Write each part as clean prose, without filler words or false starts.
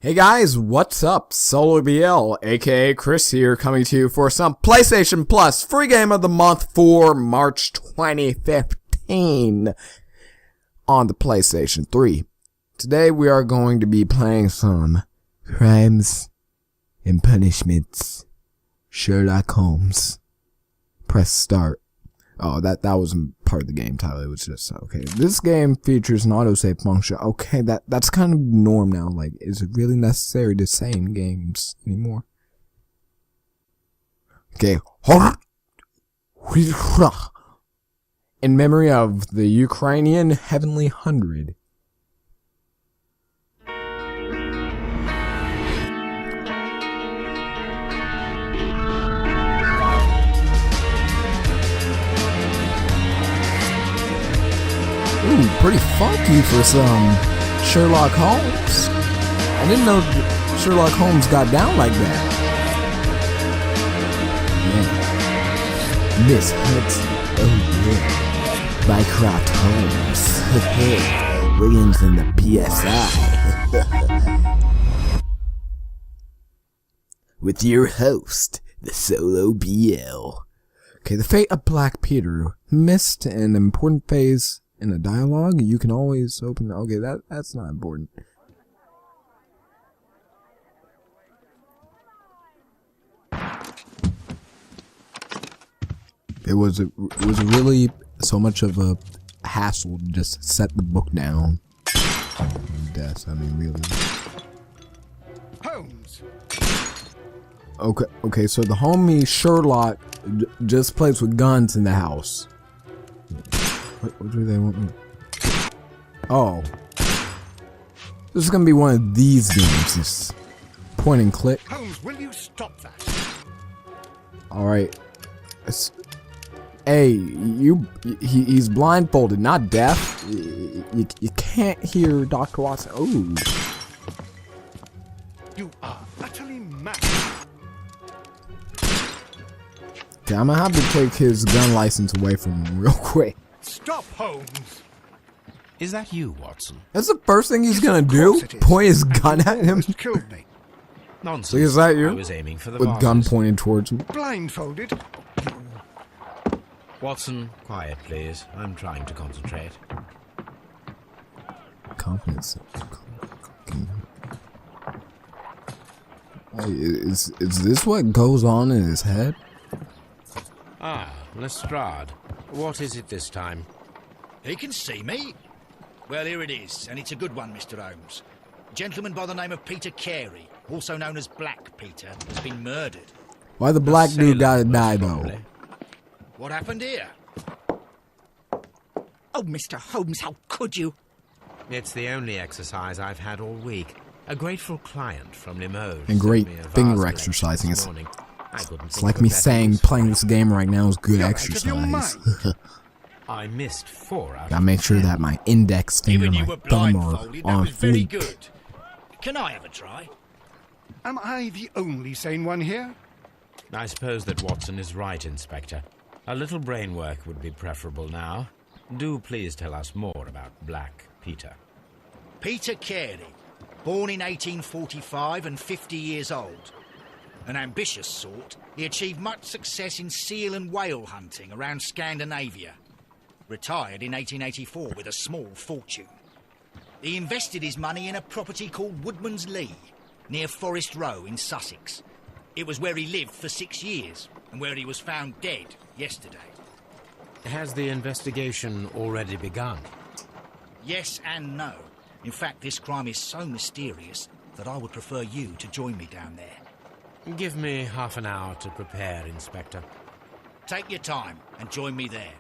Hey guys, what's up? Solo BL, aka Chris here, coming to you for some PlayStation Plus free game of the month for March 2015 on the PlayStation 3. Today we are going to be playing some Crimes and Punishments Sherlock Holmes. Press start. Oh, that wasn't part of the game title. It was just, okay. This game features an autosave function. Okay, that's kind of norm now. Like, is it really necessary to say in games anymore? Okay. In memory of the Ukrainian Heavenly Hundred. Ooh, pretty funky for some Sherlock Holmes. I didn't know Sherlock Holmes got down like that. Yeah. Miss Hudson. Oh yeah. Mycroft Holmes. Williams in the PSI. With your host, the Solo BL. Okay, the fate of Black Peter. Missed an important phase in a dialogue. You can always open. Okay, that's not important. It was really so much of a hassle to just set the book down. Death. I mean, really. Holmes. Okay. So the homie Sherlock just plays with guns in the house. What do they want me? Oh. This is gonna be one of these games. This point and click. Holmes, will you stop that? Alright. Hey, he's blindfolded, not deaf. You can't hear Dr. Watson. Oh. You are utterly mad. Okay, I'm gonna have to take his gun license away from him real quick. Stop, Holmes. Is that you, Watson? That's the first thing he's gonna do? Point his gun at him? Killed me. Nonsense. So is that you? I was aiming for the with vases. gun pointed towards him. Blindfolded. Watson, quiet, please. I'm trying to concentrate. Confidence. Hey, is this what goes on in his head? Ah, Lestrade. What is it this time? He can see me. Well, here it is, and it's a good one, Mr. Holmes. A gentleman by the name of Peter Carey, also known as Black Peter, has been murdered. Why the black dude gotta die, though? What happened here? Oh, Mr. Holmes, how could you? It's the only exercise I've had all week. A grateful client from Limoges. And great sent me a finger vase exercising. this morning. I couldn't It's think like of a me better saying use. playing this game right now is good You're out of your exercise. I missed 4 out Gotta of make sure 10. that my index finger Even and you my were thumb are blindfolded, that on was very fleek. good. Can I have a try? Am I the only sane one here? I suppose that Watson is right, Inspector. A little brain work would be preferable now. Do please tell us more about Black Peter. Peter Carey, born in 1845 and 50 years old. An ambitious sort, he achieved much success in seal and whale hunting around Scandinavia. Retired in 1884 with a small fortune. He invested his money in a property called Woodman's Lee, near Forest Row in Sussex. It was where he lived for 6 years, and where he was found dead yesterday. Has the investigation already begun? Yes and no. In fact, this crime is so mysterious that I would prefer you to join me down there. Give me half an hour to prepare, Inspector. Take your time and join me there.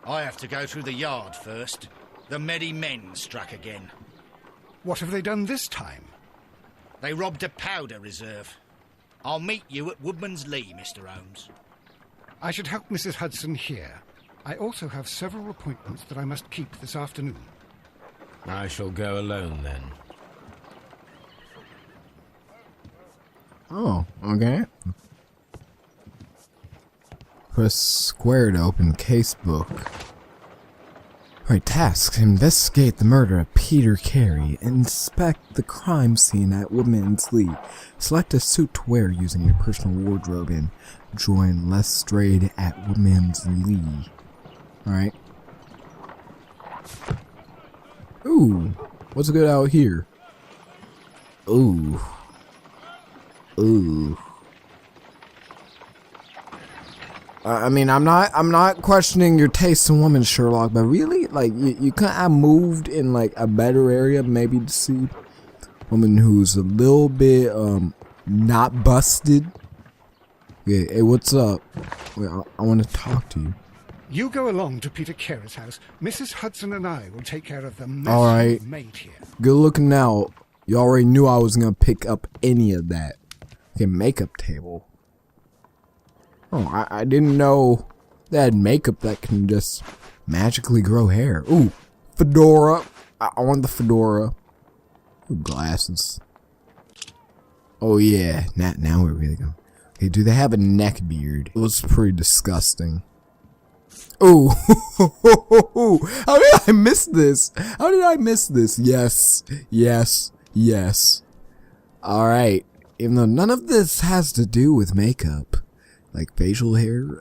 I have to go through the yard first. The Medi Men struck again. What have they done this time? They robbed a powder reserve. I'll meet you at Woodman's Lee, Mr. Holmes. I should help Mrs. Hudson here. I also have several appointments that I must keep this afternoon. I shall go alone then. Oh, okay. Press square to open casebook. Alright, tasks. Investigate the murder of Peter Carey. Inspect the crime scene at Woodman's Lee. Select a suit to wear using your personal wardrobe and join Lestrade at Woodman's Lee. Alright. Ooh. What's good out here? Ooh. Ooh. I mean, I'm not questioning your taste in women, Sherlock, but really, like, you couldn't have moved in, like, a better area, maybe, to see a woman who's a little bit, not busted. Yeah, hey, what's up? Wait, I want to talk to you. You go along to Peter Carey's house. Mrs. Hudson and I will take care of the mess you've made here. Good looking out. You already knew I was gonna pick up any of that. Okay, makeup table. Oh, I didn't know they had makeup that can just magically grow hair. Ooh, fedora. I want the fedora. Ooh, glasses. Oh yeah, now we're really going. Okay, do they have a neck beard? It was pretty disgusting. Ooh, how did I miss this? How did I miss this? Yes, yes, yes. Alright, even though none of this has to do with makeup. Like facial hair,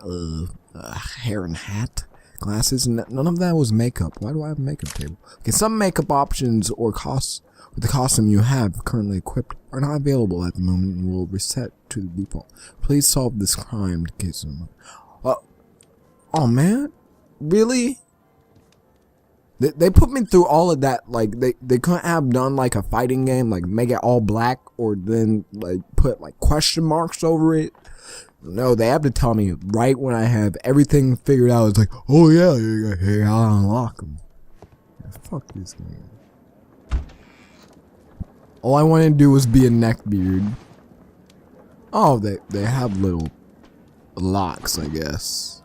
hair and hat, glasses, none of that was makeup. Why do I have a makeup table? Okay, some makeup options or costs with the costume you have currently equipped are not available at the moment and will reset to the default. Please solve this crime to get some. Oh man, really? They put me through all of that. Like they couldn't have done like a fighting game, like make it all black, or then like put like question marks over it. No, they have to tell me right when I have everything figured out. It's like, oh yeah, you gotta unlock them. Yeah, fuck this game. All I wanted to do was be a neckbeard. Oh, they have little locks, I guess.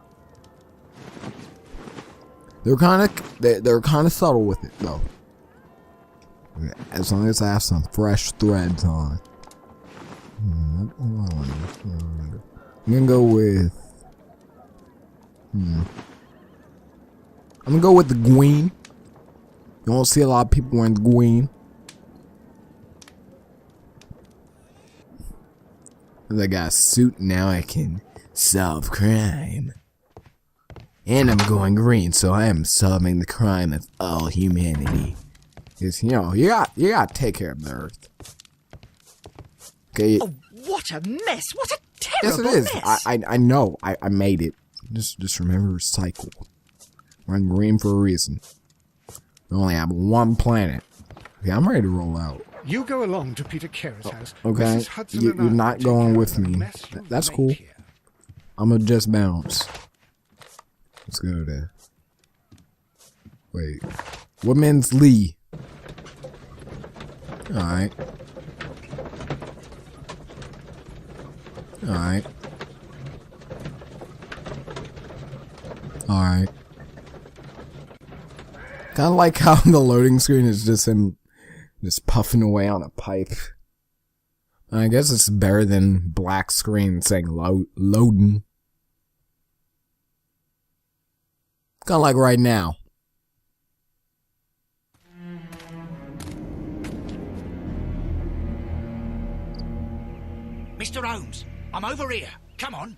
They're kind of subtle with it though. As long as I have some fresh threads on. I'm gonna go with. I'm gonna go with the green. You won't see a lot of people wearing the green. I got a suit now. I can solve crime, and I'm going green, so I am solving the crime of all humanity. Because you gotta take care of the earth. Okay. Oh, what a mess! What a Yes, it is. I know. I made it. Just remember, recycle. We're on green for a reason. We only have one planet. Okay, I'm ready to roll out. You go along to Peter Carey's house. Okay, Mrs. Hudson you're and I will not take going care with of the me. mess you've That's made cool. here. I'm gonna just bounce. Let's go there. Wait. Woodman's Lee. Alright. Alright. Alright. Kinda like how the loading screen is just him just puffing away on a pipe. I guess it's better than black screen saying loading. Kinda like right now. Mr. Holmes, I'm over here. Come on.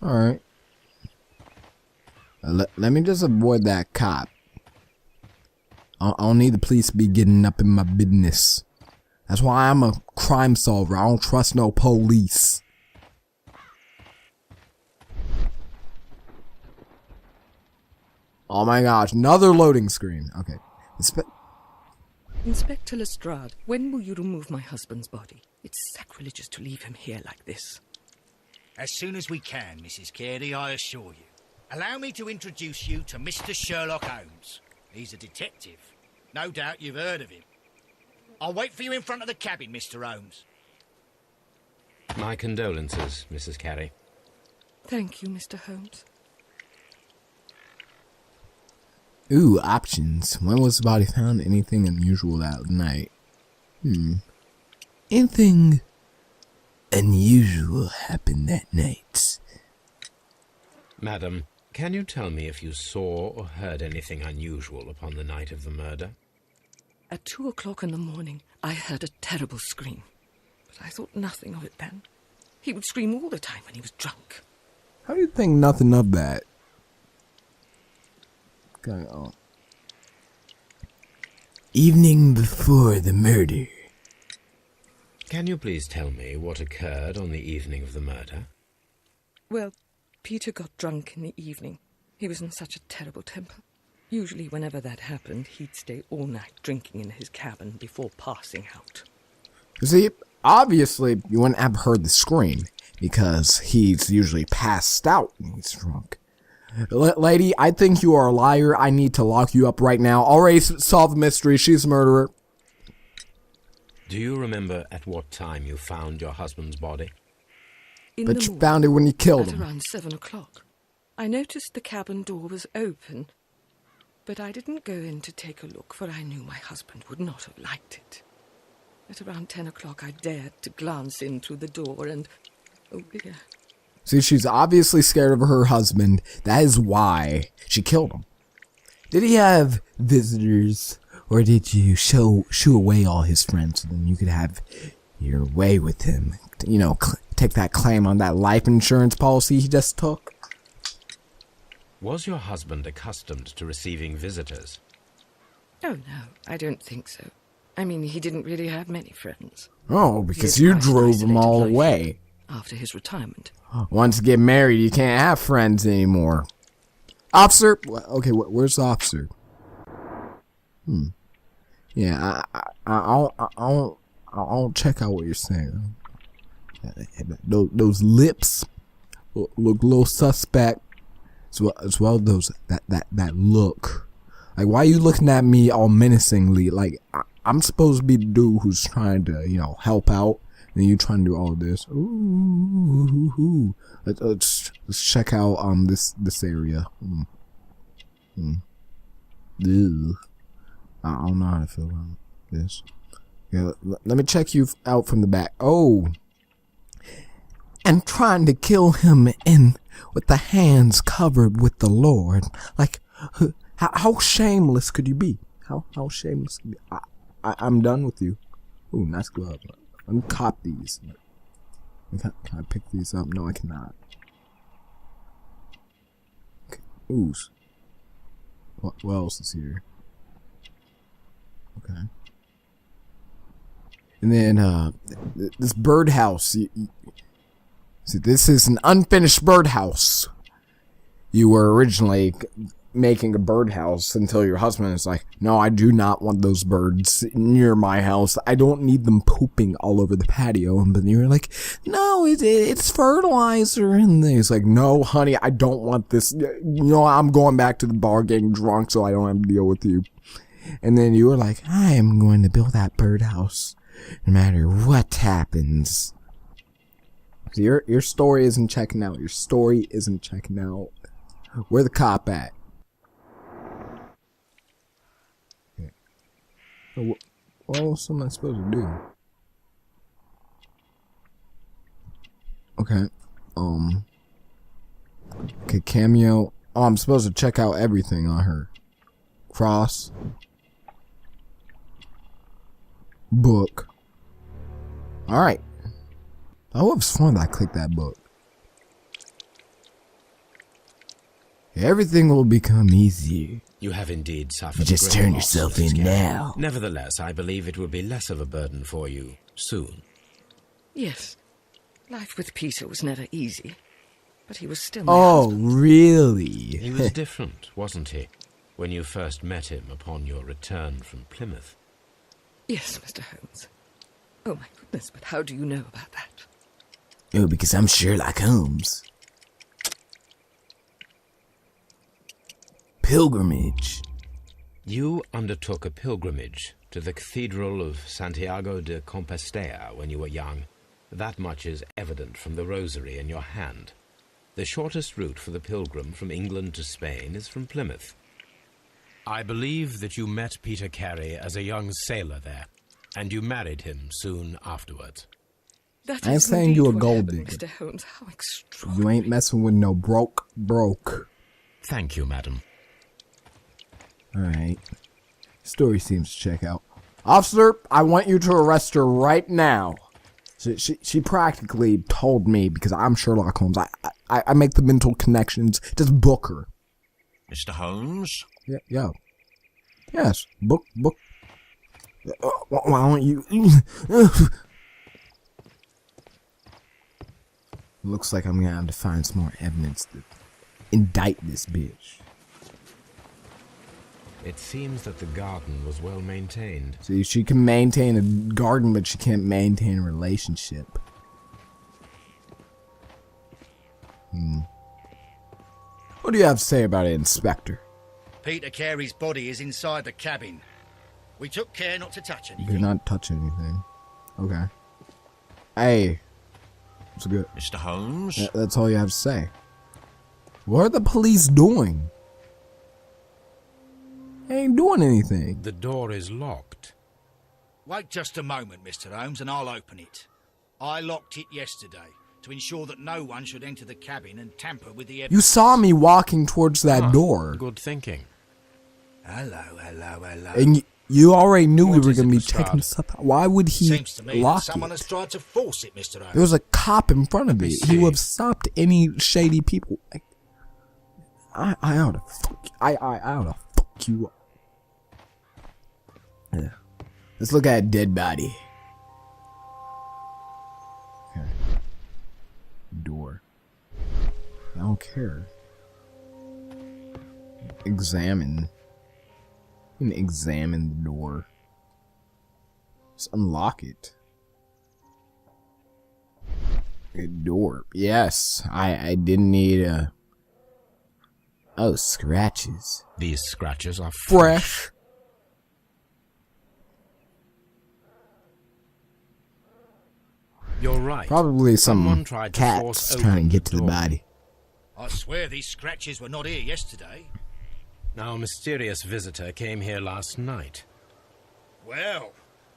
Alright. Let me just avoid that cop. I don't need the police to be getting up in my business. That's why I'm a crime solver. I don't trust no police. Oh my gosh, another loading screen. Okay. Inspector Lestrade, when will you remove my husband's body? It's sacrilegious to leave him here like this. As soon as we can, Mrs. Carey, I assure you. Allow me to introduce you to Mr. Sherlock Holmes. He's a detective. No doubt you've heard of him. I'll wait for you in front of the cabin, Mr. Holmes. My condolences, Mrs. Carey. Thank you, Mr. Holmes. Ooh, options. When was the body found? Anything unusual that night? Anything unusual happened that night? Madam, Can you tell me if you saw or heard anything unusual upon the night of the murder? At 2 o'clock in the morning, I heard a terrible scream. But I thought nothing of it then. He would scream all the time when he was drunk. How do you think nothing of that? Going on. Evening before the murder. Can you please tell me what occurred on the evening of the murder? Well, Peter got drunk in the evening. He was in such a terrible temper. Usually whenever that happened, he'd stay all night drinking in his cabin before passing out. See, obviously you wouldn't have heard the scream because he's usually passed out when he's drunk. Lady, I think you are a liar. I need to lock you up right now. Already solved the mystery. She's a murderer. Do you remember at what time you found your husband's body? But you found it when you killed at him. Around 7 o'clock. I noticed the cabin door was open, but I didn't go in to take a look, for I knew my husband would not have liked it. At around 10 o'clock, I dared to glance in through the door and... oh dear. See, she's obviously scared of her husband. That is why she killed him. Did he have visitors? Or did you shoo away all his friends so then you could have your way with him? You know, take that claim on that life insurance policy he just took? Was your husband accustomed to receiving visitors? Oh, no, I don't think so. I mean, he didn't really have many friends. Oh, because you drove them all away. After his retirement. Once you get married, you can't have friends anymore. Officer? Okay, where's the officer? Yeah, I'll check out what you're saying. Those lips look a little suspect. As well as that look. Like, why are you looking at me all menacingly? Like, I'm supposed to be the dude who's trying to, you know, help out. And you trying to do all this. Ooh. Let's check out this area. Ew. I don't know how to feel about this. Yeah, let me check you out from the back. Oh. And trying to kill him with the hands covered with the Lord. Like, how shameless could you be? How shameless could you be? I'm done with you. Ooh, nice glove. Let me cop these. Can I pick these up? No, I cannot. Okay. Ooh. What else is here? Okay. And then, this birdhouse. See, this is an unfinished birdhouse. You were originally making a birdhouse until your husband is like, no, I do not want those birds near my house. I don't need them pooping all over the patio. And then you're like, no, it's fertilizer. And then he's like, no, honey, I don't want this. You know, I'm going back to the bar getting drunk so I don't have to deal with you. And then you were like, I am going to build that birdhouse no matter what happens. So your story isn't checking out. Your story isn't checking out. Where the cop at? Okay. So what else am I supposed to do? Okay. Okay, cameo. Oh, I'm supposed to check out everything on her. Cross. Book. Alright. I would have sworn that I clicked that book. Everything will become easier. You have indeed suffered. You just great turn loss, yourself Mrs. in Carey. now. Nevertheless, I believe it will be less of a burden for you soon. Yes. Life with Peter was never easy. But he was still my husband. Really? He was different, wasn't he, when you first met him upon your return from Plymouth? Yes, Mr. Holmes. Oh, my goodness, but how do you know about that? Oh, because I'm Sherlock Holmes. Pilgrimage. You undertook a pilgrimage to the Cathedral of Santiago de Compostela when you were young. That much is evident from the rosary in your hand. The shortest route for the pilgrim from England to Spain is from Plymouth. I believe that you met Peter Carey as a young sailor there, and you married him soon afterwards. That I ain't is saying you a indeed what gold happened, digger. Mr. Holmes, how extraordinary. You ain't messing with no broke. Thank you, madam. Alright. Story seems to check out. Officer, I want you to arrest her right now. She practically told me, because I'm Sherlock Holmes, I make the mental connections. Just book her. Mr. Holmes? Yeah. Yes, book. Why don't you... Looks like I'm gonna have to find some more evidence to indict this bitch. It seems that the garden was well maintained. See, she can maintain a garden, but she can't maintain a relationship. What do you have to say about it, Inspector? Peter Carey's body is inside the cabin. We took care not to touch You anything. did not touch anything. Okay. Hey. It's good. Mr. Holmes? That's all you have to say. What are the police doing? They ain't doing anything. The door is locked. Wait just a moment, Mr. Holmes, and I'll open it. I locked it yesterday to ensure that no one should enter the cabin and tamper with the evidence. You saw me walking towards that door. Good thinking. Hello. And you already knew we What were is going to it, be Lestrade? checking stuff out. Why would he Seems to me that lock someone it? has tried to force it, Mr. Holmes. There was a cop in front of me me. He see. would have stopped any shady people. Like, I ought to fuck you. I ought to fuck you up. Yeah. Let's look at a dead body. Okay. Door. I don't care. Examine. You can examine the door. Just unlock it. A door. Yes. I didn't need a... Oh, scratches. These scratches are Fresh. You're right. Probably Someone some tried to cats force trying open to get the to the door. body. I swear these scratches were not here yesterday. Our mysterious visitor came here last night. Well,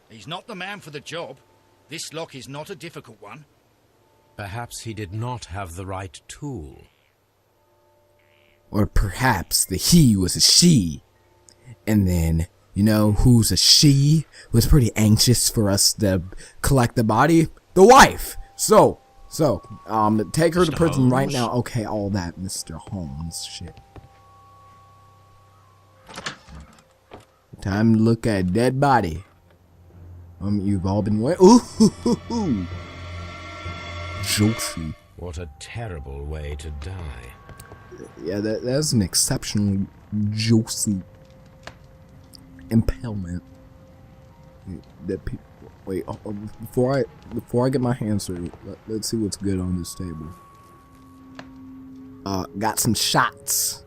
he's not the man for the job. This lock is not a difficult one. Perhaps he did not have the right tool. Or perhaps the he was a she. And then, you know who's a she? Was pretty anxious for us to collect the body? The wife! So, take her to Mr. prison right Holmes? now. Okay, all that Mr. Holmes shit. Time to look at a dead body. You've all been waiting. Ooh, juicy. What a terrible way to die. Yeah, that's an exceptionally juicy impalement. That people. Wait, before I get my hands dirty, let's see what's good on this table. Got some shots.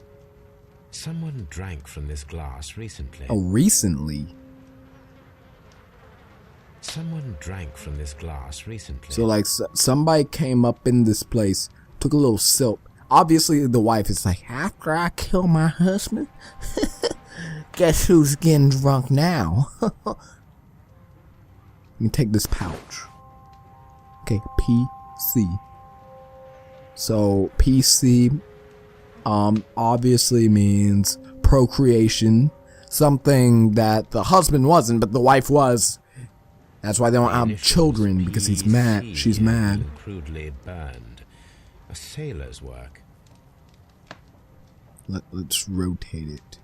Someone drank from this glass recently. Oh, recently. Someone drank from this glass recently. So like somebody came up in this place, took a little sip. Obviously, the wife is like, after I kill my husband, guess who's getting drunk now? Let me take this pouch. Okay, PC. So PC, obviously means procreation, something that the husband wasn't, but the wife was. That's why they don't have Initials children, because he's mad. PC She's mad. and crudely burned. A sailor's work. Let's rotate it.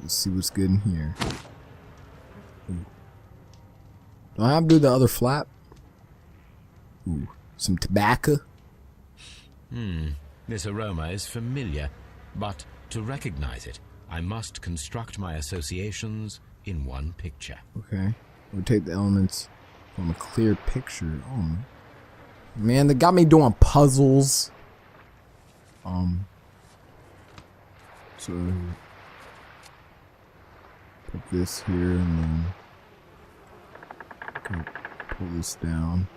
Let's see what's good in here. Ooh. Do I have to do the other flap? Ooh, some tobacco. This aroma is familiar, but to recognize it, I must construct my associations in one picture. Okay. Rotate the elements from a clear picture. Oh, man, they got me doing puzzles. So put this here and then pull this down.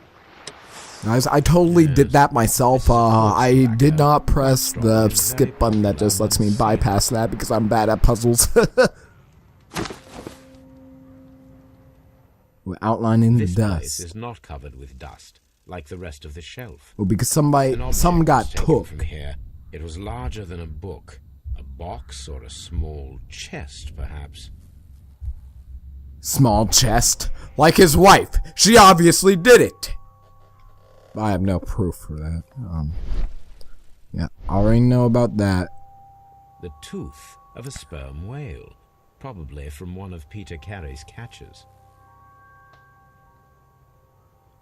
Guys, I totally did that myself. I did not press the skip button that just lets me bypass that because I'm bad at puzzles. We're outlining the This place dust. is not covered with dust, like the rest of the shelf. Well, because An object some got was taken took. from here, It was larger than a book, a box or a small chest, perhaps. Small chest? Like his wife. She obviously did it. I have no proof for that. Yeah, I already know about that. The tooth of a sperm whale, probably from one of Peter Carey's catches.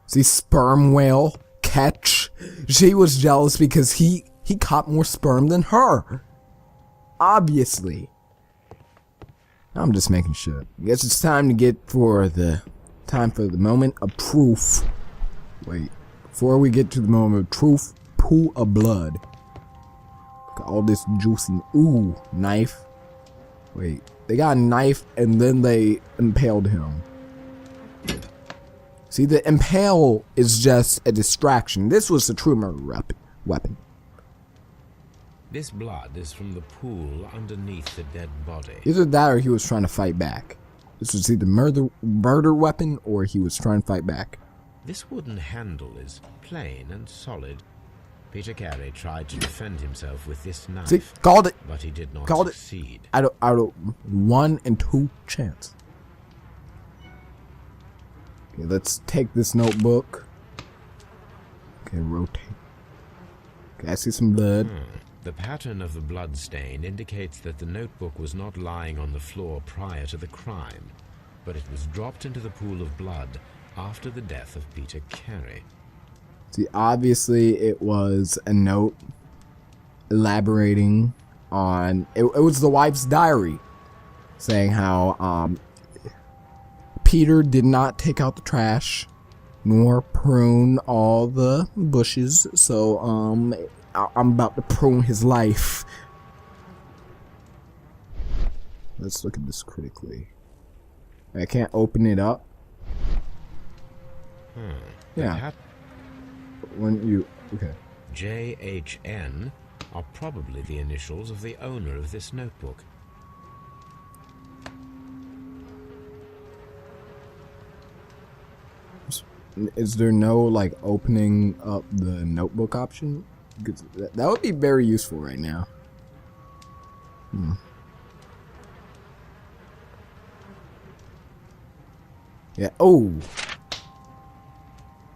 See, sperm whale catch. She was jealous because he caught more sperm than her. Obviously. I'm just making shit up. I guess it's time to get for the moment of proof. Wait, before we get to the moment of truth, pool of blood. Got all this juice and ooh, knife. Wait, they got a knife and then they impaled him. See, the impale is just a distraction. This was the true murder weapon. This blood is from the pool underneath the dead body. Either that or he was trying to fight back. This was either murder weapon or he was trying to fight back. This wooden handle is plain and solid. Peter Carey tried to defend himself with this knife. See, called it. But he did not Called succeed. Out of 1 and 2 chance. Okay, let's take this notebook. Okay, rotate. Okay, I see some blood. The pattern of the blood stain indicates that the notebook was not lying on the floor prior to the crime, but it was dropped into the pool of blood after the death of Peter Carey. See, obviously it was a note elaborating on... It was the wife's diary, saying how Peter did not take out the trash, nor prune all the bushes, so I'm about to prune his life. Let's look at this critically. I can't open it up. Yeah. When you... Okay. JHN are probably the initials of the owner of this notebook. Is there no, like, opening up the notebook option? Because that would be very useful right now. Yeah. Oh!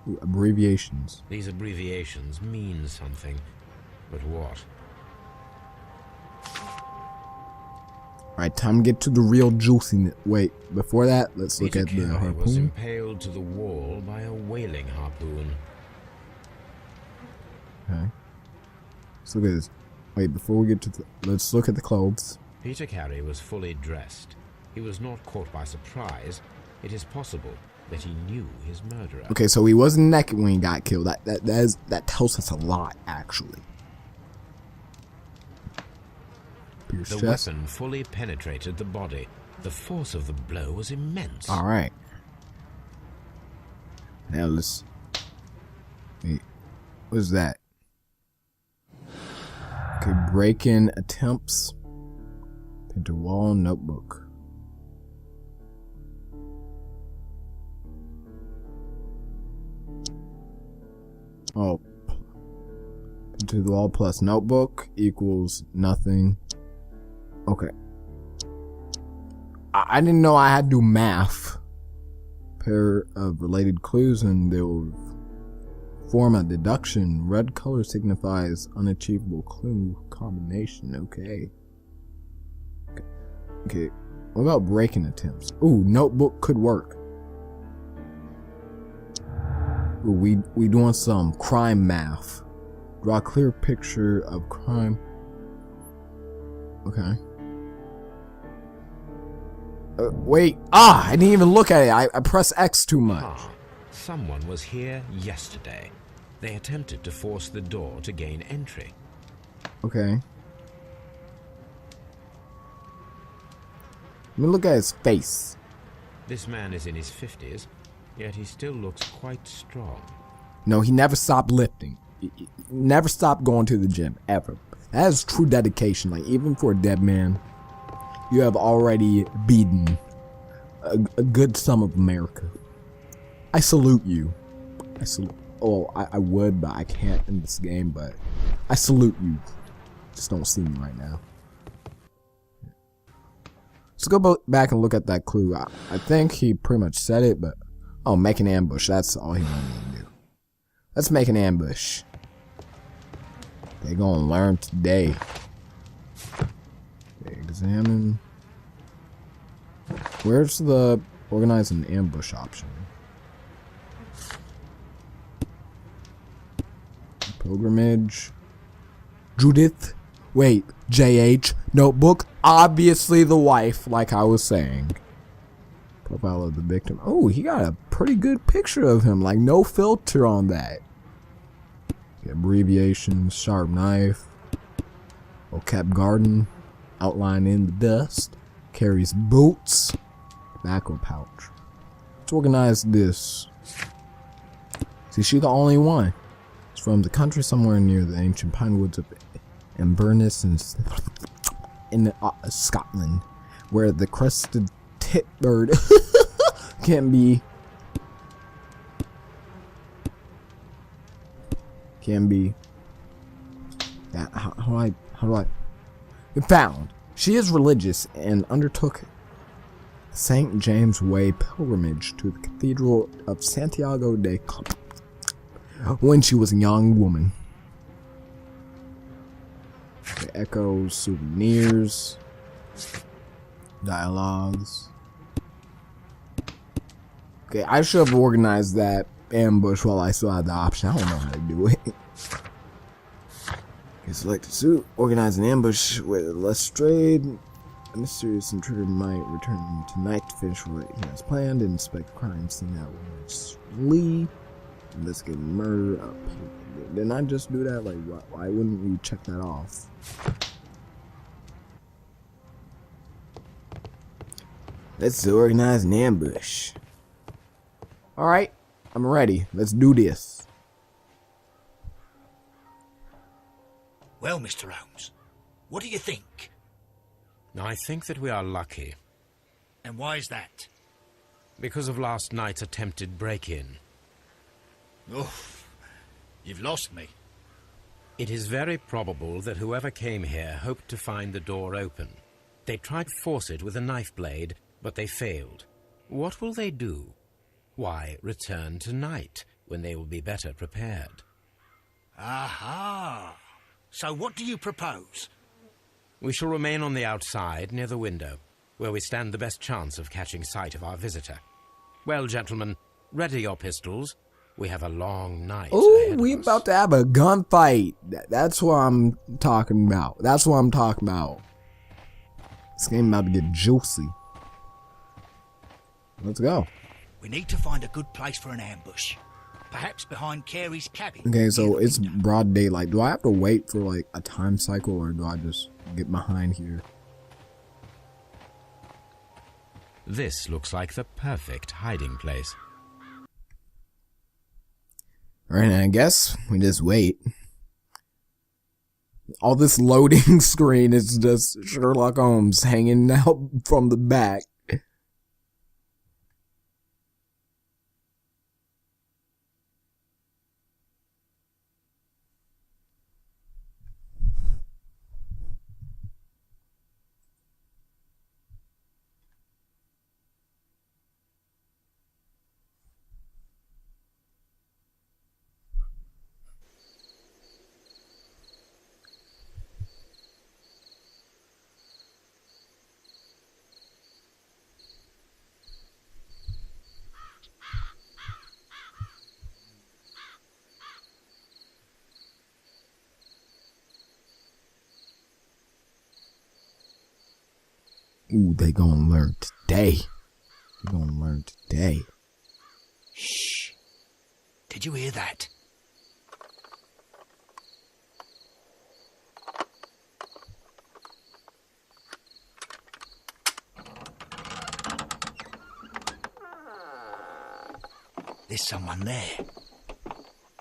Ooh, abbreviations. These abbreviations mean something, but what? Alright, time to get to the real juiciness. Wait, before that, let's look Peter at the Carey was harpoon. impaled to the wall by a whaling harpoon. Okay. Let's look at this. Wait, before we get to the... Let's look at the clothes. Peter Carey was fully dressed. He was not caught by surprise. It is possible that he knew his murderer. Okay, so he wasn't naked when he got killed. That tells us a lot, actually. Pierce The chest. weapon fully penetrated the body. The force of the blow was immense. Alright. Now let's... Wait. What is that? Okay, break-in attempts. Into wall notebook. Oh. Into the wall plus notebook equals nothing. Okay. I didn't know I had to do math. Pair of related clues and they'll form a deduction. Red color signifies unachievable clue combination. Okay. Okay. What about breaking attempts? Ooh, notebook could work. Ooh, we doing some crime math. Draw a clear picture of crime. Okay. Wait. I didn't even look at it. I pressed X too much. Someone was here yesterday. They attempted to force the door to gain entry. Okay. Let me look at his face. This man is in his 50s, yet he still looks quite strong. No, he never stopped lifting. He never stopped going to the gym, ever. That is true dedication. Like, even for a dead man, you have already beaten a good sum of America. I salute you. I salute. Oh, I would, but I can't in this game, but I salute you. Just don't see me right now. Let's go back and look at that clue. I think he pretty much said it, but... Oh, make an ambush. That's all he wanted me to do. Let's make an ambush. They gonna learn today. Okay, examine. Where's the organize an ambush option? Pilgrimage. Judith. Wait, JH. Notebook. Obviously the wife, like I was saying. Profile of the victim. Oh, he got a pretty good picture of him. Like, no filter on that. Okay, abbreviations. Sharp knife. Cap garden. Outline in the dust. Carries boots. Tobacco pouch. Let's organize this. See, she's the only one. It's from the country somewhere near the ancient pine woods of Inverness in Scotland, where the crested titbird can be how do I found. She is religious and undertook St. James Way pilgrimage to the Cathedral of Santiago de Compostela when she was a young woman. The echoes, souvenirs, dialogues. Okay, I should have organized that ambush while I still had the option. I don't know how to do it. Okay, select a suit, organize an ambush with Lestrade. A mysterious intruder might return tonight to finish what he has planned and inspect the crime scene at Lee. Investigate murder. Didn't I just do that? Like, why wouldn't we check that off? Let's organize an ambush. Alright, I'm ready. Let's do this. Well, Mr. Holmes, what do you think? I think that we are lucky. And why is that? Because of last night's attempted break-in. Oh, you've lost me. It is very probable that whoever came here hoped to find the door open. They tried to force it with a knife blade, but they failed. What will they do? Why, return tonight, when they will be better prepared. Aha! So what do you propose? We shall remain on the outside, near the window, where we stand the best chance of catching sight of our visitor. Well, gentlemen, ready your pistols. We have a long night. Oh, we about to have a gunfight. That's what I'm talking about. That's what I'm talking about. This game about to get juicy. Let's go. We need to find a good place for an ambush. Perhaps behind Carey's cabin. Okay, so it's broad daylight. Do I have to wait for like a time cycle, or do I just get behind here? This looks like the perfect hiding place. Alright, I guess we just wait. All this loading screen is just Sherlock Holmes hanging out from the back. Ooh, they gonna learn today. They gonna learn today. Shh. Did you hear that? There's someone there.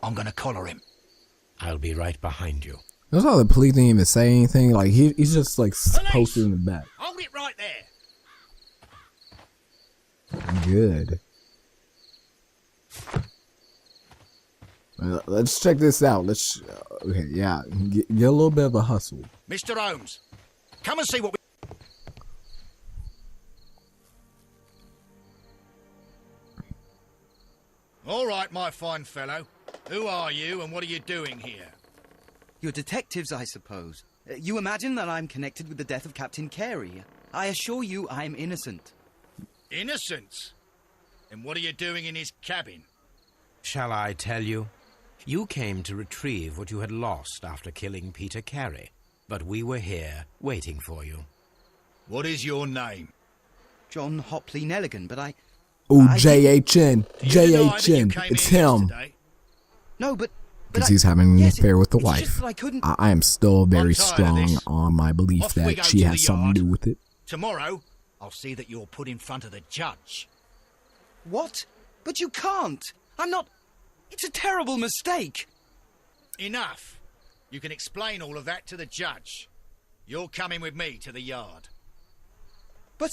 I'm gonna collar him. I'll be right behind you. Notice how the police didn't even say anything. Like he's just like posted in the back. Hold it right there. Good. Let's check this out. Let's okay, yeah, get a little bit of a hustle. Mr. Holmes, come and see what we... All right, my fine fellow. Who are you and what are you doing here? You're detectives, I suppose. You imagine that I'm connected with the death of Captain Carey. I assure you I'm innocent. Innocent? And what are you doing in his cabin? Shall I tell you? You came to retrieve what you had lost after killing Peter Carey, but we were here waiting for you. What is your name? John Hopley Nelligan, but I... Oh, I JHN. Do you deny that you JHN. came It's here him. yesterday? No, but Because he's having an yes, affair with the it's wife. just that I couldn't... I am still very I'm tired of strong this. on my belief Off we go that she to has the something to yard. do with it. Tomorrow, I'll see that you're put in front of the judge. What? But you can't! I'm not... It's a terrible mistake! Enough. You can explain all of that to the judge. You're coming with me to the yard. But...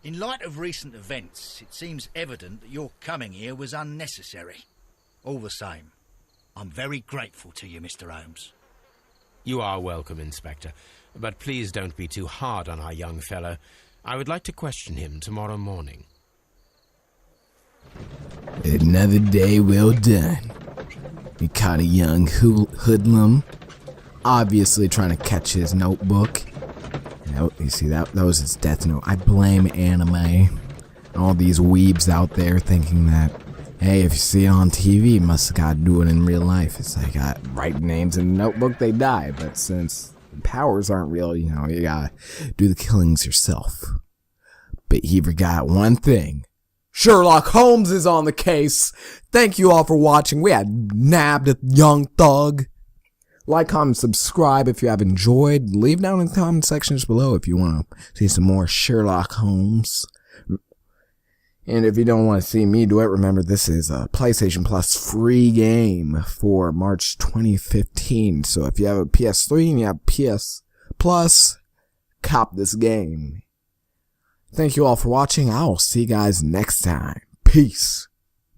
In light of recent events, it seems evident that your coming here was unnecessary. All the same, I'm very grateful to you, Mr. Holmes. You are welcome, Inspector, but please don't be too hard on our young fellow. I would like to question him tomorrow morning. Another day well done. You caught a young hoodlum, obviously trying to catch his notebook. You see, that was his death note. I blame anime. All these weebs out there thinking that, hey, if you see it on TV, you must have got to do it in real life. It's like, write names in the notebook, they die. But since powers aren't real, you know, you gotta do the killings yourself. But he forgot one thing. Sherlock Holmes is on the case. Thank you all for watching. We had nabbed a young thug. Like, comment, subscribe if you have enjoyed. Leave down in the comment sections below if you want to see some more Sherlock Holmes. And if you don't want to see me do it, remember this is a PlayStation Plus free game for March 2015. So if you have a PS3 and you have PS Plus, cop this game. Thank you all for watching. I'll see you guys next time. Peace.